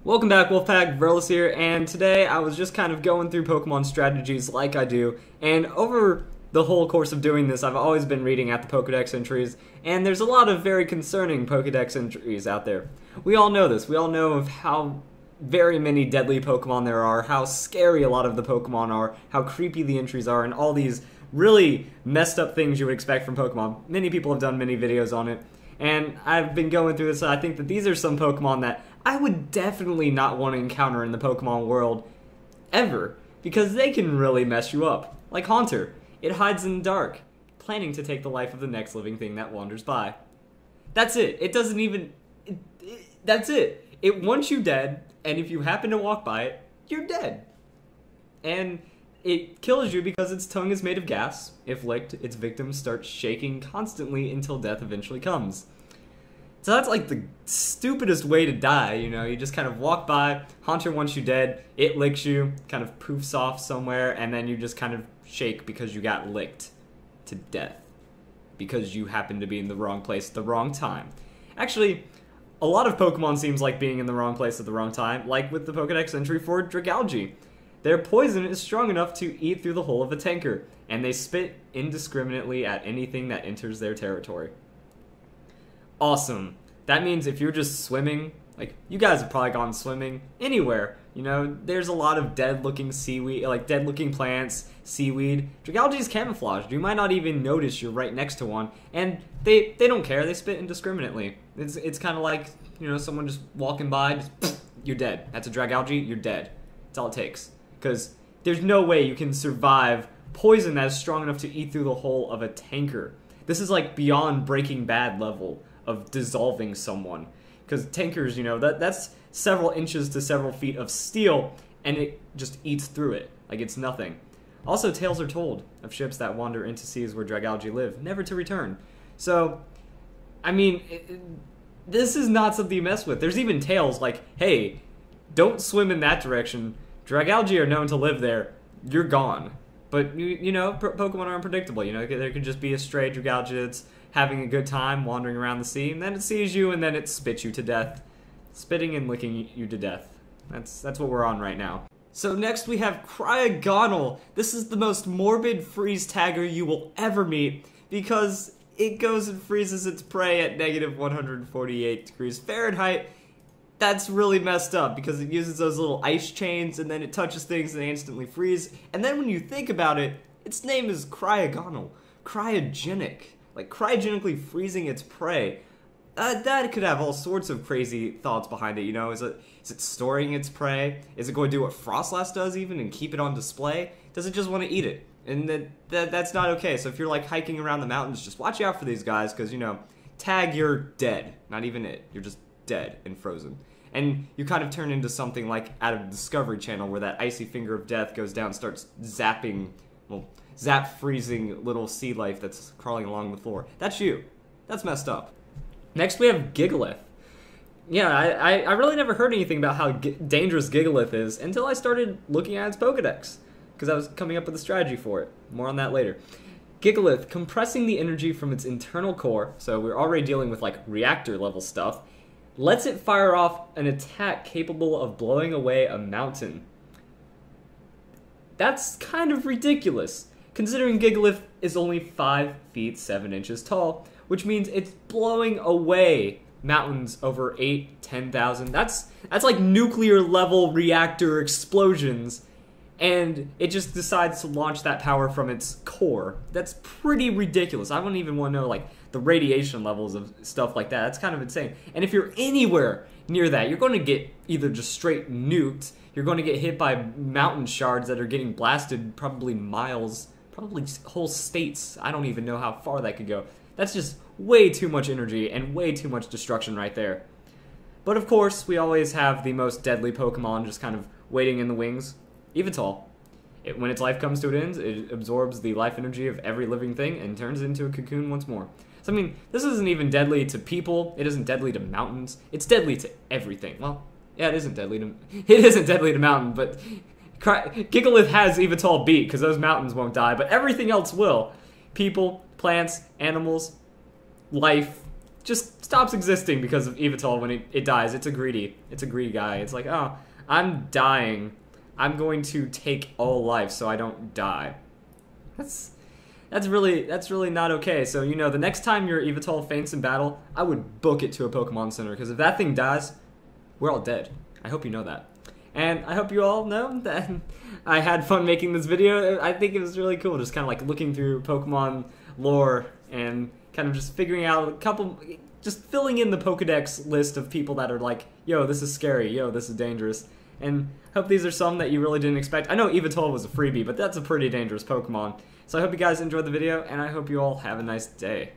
Welcome back, Wolfpack. Verlis here, and today I was just kind of going through Pokemon strategies like I do, and over the whole course of doing this, I've always been reading at the Pokedex entries, and there's a lot of very concerning Pokedex entries out there. We all know this. We all know of how very many deadly Pokemon there are, how scary a lot of the Pokemon are, how creepy the entries are, and all these really messed up things you would expect from Pokemon. Many people have done many videos on it, and I've been going through this, and I think that these are some Pokemon that I would definitely not want to encounter in the Pokemon world ever, because they can really mess you up. Like Haunter, it hides in the dark, planning to take the life of the next living thing that wanders by. That's it. It doesn't even... that's it. It wants you dead, and if you happen to walk by it, you're dead. And it kills you because its tongue is made of gas. If licked, its victim starts shaking constantly until death eventually comes. So that's like the stupidest way to die, you know, you just kind of walk by, Haunter wants you dead, it licks you, kind of poofs off somewhere, and then you just kind of shake because you got licked to death. Because you happen to be in the wrong place at the wrong time. Actually, a lot of Pokemon seems like being in the wrong place at the wrong time, like with the Pokedex entry for Dragalge. Their poison is strong enough to eat through the hull of a tanker, and they spit indiscriminately at anything that enters their territory. Awesome. That means if you're just swimming, like, you guys have probably gone swimming anywhere, you know, there's a lot of dead-looking seaweed, like dead-looking plants, seaweed. Dragalge is camouflaged. You might not even notice you're right next to one, and they don't care. They spit indiscriminately. It's kind of like, you know, someone just walking by, just, you're dead. That's a Dragalge, you're dead. That's all it takes. Because there's no way you can survive poison that is strong enough to eat through the hull of a tanker. This is like beyond Breaking Bad level of dissolving someone, because tankers, you know, that's several inches to several feet of steel, and it just eats through it like it's nothing. Also, tales are told of ships that wander into seas where Dragalge live, never to return. So, I mean, this is not something you mess with. There's even tales like, hey, don't swim in that direction. Dragalge are known to live there. You're gone. But, you know, Pokemon are unpredictable. You know, there could just be a stray Dragalge that's having a good time wandering around the sea, and then it sees you, and then it spits you to death. Spitting and licking you to death. That's what we're on right now. So next we have Cryogonal. This is the most morbid freeze tagger you will ever meet, because it goes and freezes its prey at negative 148 degrees Fahrenheit. That's really messed up, because it uses those little ice chains, and then it touches things and they instantly freeze. And then when you think about it, its name is Cryogonal. Cryogenic. Like, cryogenically freezing its prey. That could have all sorts of crazy thoughts behind it, you know? Is it storing its prey? Is it going to do what Frostlass does even and keep it on display? Does it just want to eat it? And that's not okay. So if you're, like, hiking around the mountains, just watch out for these guys, because, you know, tag, you're dead. Not even it. You're just dead and frozen. And you kind of turn into something like out of Discovery Channel, where that icy finger of death goes down and starts zapping, well, freezing little sea life that's crawling along the floor. That's you. That's messed up. Next we have Gigalith. Yeah, I really never heard anything about how dangerous Gigalith is until I started looking at its Pokedex, because I was coming up with a strategy for it. More on that later. Gigalith, compressing the energy from its internal core, so we're already dealing with like reactor level stuff, lets it fire off an attack capable of blowing away a mountain. That's kind of ridiculous, considering Gigalith is only 5 feet 7 inches tall, which means it's blowing away mountains over 10,000. That's like nuclear level reactor explosions, and it just decides to launch that power from its core. That's pretty ridiculous. I wouldn't even want to know like the radiation levels of stuff like that. That's kind of insane. And if you're anywhere near that, you're going to get either just straight nuked, you're going to get hit by mountain shards that are getting blasted probably miles, probably whole states. I don't even know how far that could go. That's just way too much energy and way too much destruction right there. But of course, we always have the most deadly Pokemon just kind of waiting in the wings. Yveltal. When its life comes to an end, it absorbs the life energy of every living thing and turns it into a cocoon once more. So, I mean, this isn't even deadly to people. It isn't deadly to mountains. It's deadly to everything. Well, yeah, it isn't deadly to mountain, but Gigalith has Yveltal beat, because those mountains won't die, but everything else will. People, plants, animals, life, just stops existing because of Yveltal when it dies. It's a greedy guy. It's like, oh, I'm dying. I'm going to take all life so I don't die. That's really not okay. So, you know, the next time your Yveltal faints in battle, I would book it to a Pokemon Center, because if that thing dies, we're all dead. I hope you know that. And I hope you all know that I had fun making this video. I think it was really cool, just kind of like looking through Pokemon lore and kind of just figuring out a couple, just filling in the Pokedex list of people that are like, yo, this is scary, yo, this is dangerous. And hope these are some that you really didn't expect. I know Yveltal was a freebie, but that's a pretty dangerous Pokemon. So I hope you guys enjoyed the video, and I hope you all have a nice day.